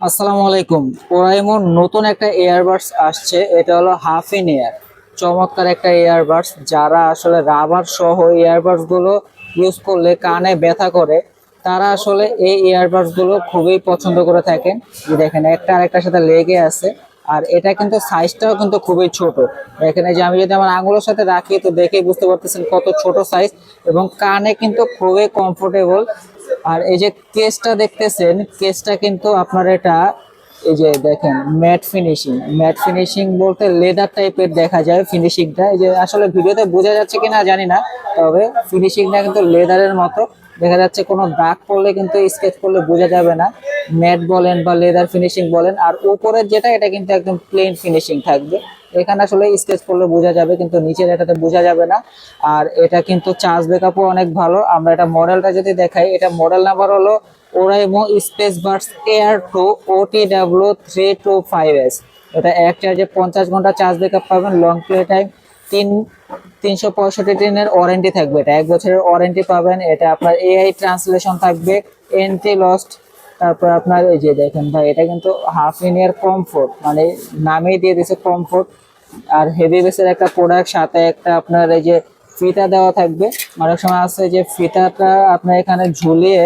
আসসালামু আলাইকুম। ওরাইমোর নতুন একটা এয়ারবাডস আসছে, এটা হলো হাফ ইন এয়ার। চমৎকার একটা এয়ারবাডস, যারা আসলে রাবার সহ এয়ারবাডস গুলো ইউজ করলে কানে ব্যথা করে, তারা আসলে এই এয়ারবাডস গুলো খুবই পছন্দ করে থাকেন। যে দেখেন, একটা আরেকটার সাথে লেগে আছে। আর এটা কিন্তু সাইজটাও কিন্তু খুবই ছোট। এখানে যে আমি যদি আমার আঙুলের সাথে রাখি, তো দেখেই বুঝতে পারতেছেন কত ছোট সাইজ, এবং কানে কিন্তু খুবই কমফোর্টেবল। আর এই যে কেসটা দেখতেছেন, কেসটা কিন্তু আপনার এটা, এই যে দেখেন, ম্যাট ফিনিশিং। ম্যাট ফিনিশিং বলতে লেদার টাইপের দেখা যায় ফিনিশিংটা। এই যে আসলে ভিডিওতে বোঝা যাচ্ছে কিনা জানি না, তবে ফিনিশিংটা কিন্তু লেদারের মতো দেখা যাচ্ছে। কোনো দাগ পড়লে কিন্তু স্কেচ করলে বোঝা যাবে না, ম্যাট বলেন বা লেদার ফিনিশিং বলেন। আর উপরের যেটা, এটা কিন্তু একদম প্লেন ফিনিশিং থাকবে। এখানে আসলে স্কেচ করলে বোঝা যাবে, কিন্তু নিচের এটাতে বোঝা যাবে না। আর এটা কিন্তু চার্জ ব্যাকআপও অনেক ভালো। আমরা এটা মডেলটা যদি দেখাই, এটা মডেল নাম্বার হলো Oraimo space Buds air 2 OTW325S। এটা এক চার্জে 50 ঘন্টা চার্জ ব্যাকআপ পাবেন, লং প্লে টাইম 365 দিনের ওয়ারেন্টি থাকবে। এটা 1 বছরের ওয়ারেন্টি পাবেন। এটা আপনার এআই ট্রান্সলেশন থাকবে, এন্টি লস্ট। তারপর আপনার এই যে দেখেন ভাই, এটা কিন্তু হাফ ইন ইয়ার কমফোর্ট, মানে নামেই দিয়ে দিছে কমফোর্ট। আর হেভি বেসের একটা প্রোডাক্ট, সাথে একটা আপনার এই যে ফিতা দেওয়া থাকবে। অনেক সময় আছে যে ফিতাটা আপনার এখানে ঝুলিয়ে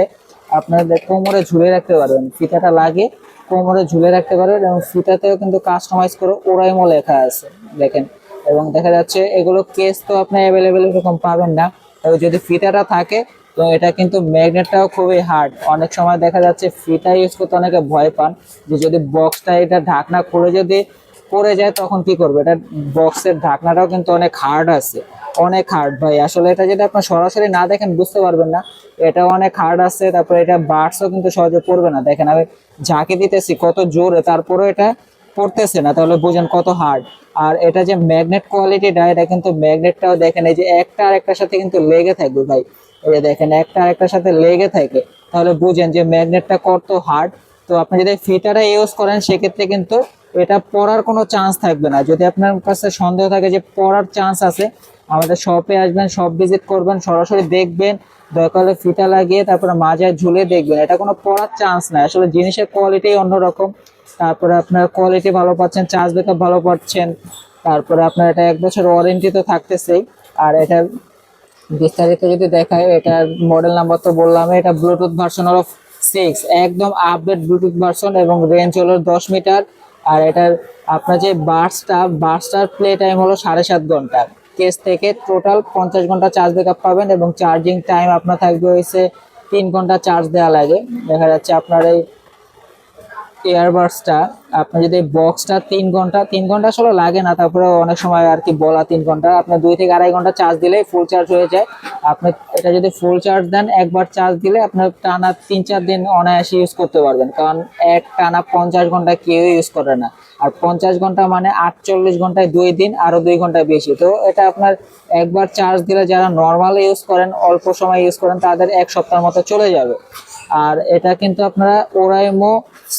আপনার কোমরে ঝুলে রাখতে পারবেন, ফিতাটা লাগে কোমরে ঝুলে রাখতে পারবেন। এবং ফিতাতেও কিন্তু কাস্টমাইজ করে ওরাইমো লেখা আছে, দেখেন। এবং দেখা যাচ্ছে এগুলো কেস তো আপনি অ্যাভেলেবেল এরকম পাবেন না, তবে যদি ফিতাটা থাকে, তো এটা কিন্তু ম্যাগনেটটাও খুবই হার্ড। অনেক সময় দেখা যাচ্ছে ফিতা ইউজ করতে অনেকে ভয় পান, যে যদি বক্সটা এটা ঢাকনা খুলে যদি পড়ে যায় তখন কি করবে। এটা বক্সের ঢাকনাটাও কিন্তু অনেক হার্ড আছে, অনেক হার্ড ভাই। আসলে এটা যদি আপনার সরাসরি না দেখেন বুঝতে পারবেন না, এটা অনেক হার্ড আছে। তারপরে এটা বার্ডসও কিন্তু সহজে পড়বে না। দেখেন আমি ঝাঁকি দিতেছি কত জোরে, তারপরে এটা পড়তেছে না, তাহলে বুঝেন কত হার্ড। আর এটা যে ম্যাগনেট কোয়ালিটিটা, এটা কিন্তু ম্যাগনেটটাও দেখেন, এই যে একটা আর একটার সাথে কিন্তু লেগে থাকবে ভাই। এই যে দেখেন, একটা আর একটার সাথে লেগে থাকে, তাহলে বুঝেন যে ম্যাগনেটটা কত হার্ড। তো আপনি যদি ফিটারটা ইউজ করেন, সেক্ষেত্রে কিন্তু এটা পড়ার কোনো চান্স থাকবে না। যদি আপনার কাছে সন্দেহ থাকে যে পড়ার চান্স আছে, আমাদের শপে আসবেন, শপ ভিজিট করবেন, সরাসরি দেখবেন, দরকার হলে ফিতা লাগিয়ে তারপরে মাজায় ঝুলে দেখবেন। এটা কোনো পড়ার চান্স নাই, আসলে জিনিসের কোয়ালিটি অন্যরকম। তারপরে আপনার কোয়ালিটি ভালো পাচ্ছেন, চার্জ ব্যাকআপ ভালো পাচ্ছেন। তারপরে আপনার এটা 1 বছর ওয়ারেন্টি তো থাকতেছেই। আর এটা বিস্তারিত যদি দেখায়, এটার মডেল নাম্বার তো বললাম, এটা ব্লুটুথ ভার্সন হলো 6, একদম আপডেট ব্লুটুথ ভার্সন, এবং রেঞ্জ হলো 10 মিটার। আর এটার আপনার যে বার্সটার প্লে টাইম হলো 7.5 ঘন্টা। কেস থেকে টোটাল 50 ঘন্টা চার্জ ব্যাকআপ পাবেন, এবং চার্জিং টাইম আপনার থাকবে হয়েছে 3 ঘন্টা চার্জ দেওয়া লাগে। দেখা যাচ্ছে আপনার এই ইয়ারবাডসটা, আপনি যদি বক্সটা 3 ঘন্টা আসলে লাগে না, তারপরে অনেক সময় আর কি বলা 3 ঘন্টা, আপনার 2 থেকে আড়াই ঘন্টা চার্জ দিলেই ফুল চার্জ হয়ে যায়। আপনি এটা যদি ফুল চার্জ দেন, একবার চার্জ দিলে আপনার টানা 3-4 দিন অনায়াসে ইউজ করতে পারবেন, কারণ এক টানা 50 ঘন্টা কেউ ইউজ করে না। আর 50 ঘন্টা মানে 48 ঘন্টায় 2 দিন, আরো 2 ঘন্টা বেশি। তো এটা আপনার একবার চার্জ দিলে, যারা নর্মাল ইউজ করেন, অল্প সময় ইউজ করেন, তাদের 1 সপ্তাহের মতো চলে যাবে। আর এটা কিন্তু আপনারা ওরাইমো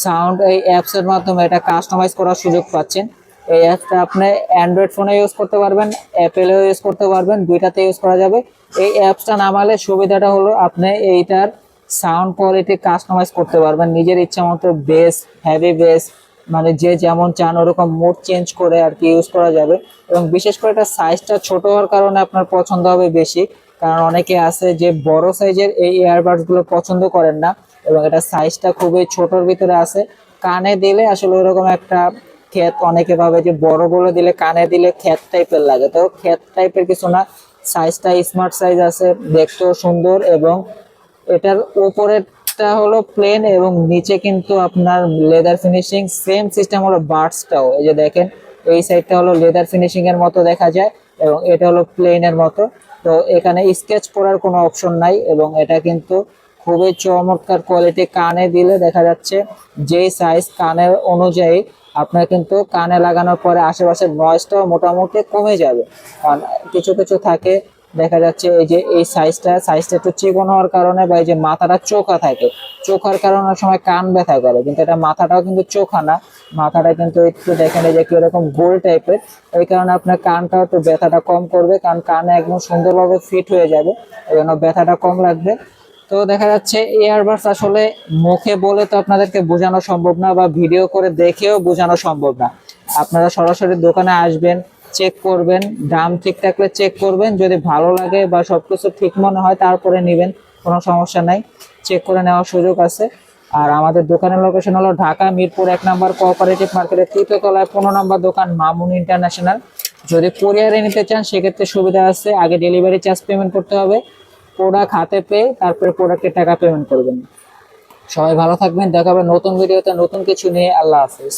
সাউন্ড এই অ্যাপস এর মাধ্যমে এটা কাস্টমাইজ করার সুযোগ পাচ্ছেন। এই অ্যাপটা আপনি অ্যান্ড্রয়েড ফোনে ইউজ করতে পারবেন, অ্যাপেলেও ইউজ করতে পারবেন, দুইটাতে ইউজ করা যাবে। এই অ্যাপসটা নামালে সুবিধাটা হলো, আপনি এইটার সাউন্ড কোয়ালিটি কাস্টমাইজ করতে পারবেন নিজের ইচ্ছা মতো, বেস, হেভি বেস, মানে যে যেমন চান ওরকম মোড চেঞ্জ করে আর কি ইউজ করা যাবে। এবং বিশেষ করে এটা সাইজটা ছোট হওয়ার কারণে আপনার পছন্দ হবে বেশি, কারণ অনেকে আছে যে বড় সাইজের এই ইয়ারবাডস গুলো পছন্দ করেন না, এবং এটা সাইজটা খুবই ছোটর ভিতরে আছে। কানে দিলে আসলে ওরকম একটা ক্ষেত, অনেকে ভাবে যে বড় বলে দিলে কানে দিলে ক্ষেত টাইপের লাগে, তো ক্ষেত টাইপের কিছু না। সাইজটা স্মার্ট সাইজ আছে, দেখতেও সুন্দর। এবং এটার উপরেরটা হলো প্লেন, এবং নিচে কিন্তু আপনার লেদার ফিনিশিং। সেম সিস্টেম হলো বার্ডসটাও, এই যে দেখেন, এই সাইডটা হলো লেদার ফিনিশিং এর মতো দেখা যায়, এবং এটা হলো প্লেনের মতো। তো এখানে স্কেচ করার কোনো অপশন নাই, এবং এটা কিন্তু খুবই চমৎকার কোয়ালিটি। কানে দিলে দেখা যাচ্ছে যে সাইজ কানের অনুযায়ী, আপনার কিন্তু কানে লাগানোর পরে আশেপাশের নয়েজটাও মোটামুটি কমে যাবে। কারণ কিছু কিছু থাকে, দেখা যাচ্ছে এই যে এই সাইজটা একটু চিকন হওয়ার কারণে, বা এই যে মাথাটা চোখা থাকে, চোখার কারণে অনেক সময় কান ব্যথা করে, কিন্তু এটা মাথাটাও কিন্তু চোখা না। মাথাটা কিন্তু একটু দেখেন এই যে কিরকম গোল টাইপের, এই কারণে আপনার কানটাও একটু ব্যথাটা কম করবে, কারণ কানে একদম সুন্দরভাবে ফিট হয়ে যাবে, এই জন্য ব্যথাটা কম লাগবে। তো দেখা যাচ্ছে এয়ারবাডস আসলে মুখে বলে তো আপনাদেরকে বোঝানো সম্ভব না, বা ভিডিও করে দেখেও বোঝানো সম্ভব না। আপনারা সরাসরি দোকানে আসবেন, চেক করবেন, দাম ঠিক থাকলে চেক করবেন, যদি ভালো লাগে বা সবকিছু ঠিক মনে হয় তারপরে নেবেন, কোনো সমস্যা নাই, চেক করে নেওয়ার সুযোগ আছে। আর আমাদের দোকানের লোকেশন হলো ঢাকা মিরপুর 1 নম্বর কোঅপারেটিভ মার্কেটের 3য় তলায় 15 নম্বর দোকান, মামুন ইন্টারন্যাশনাল। যদি কুরিয়ারে নিতে চান সেক্ষেত্রে সুবিধা আছে, আগে ডেলিভারি চার্জ পেমেন্ট করতে হবে, প্রোডাক্ট হাতে পেয়ে তারপরে প্রোডাক্টের টাকা পেমেন্ট করবেন। সবাই ভালো থাকবেন, দেখা হবে নতুন ভিডিওতে নতুন কিছু নিয়ে। আল্লাহ হাফেজ।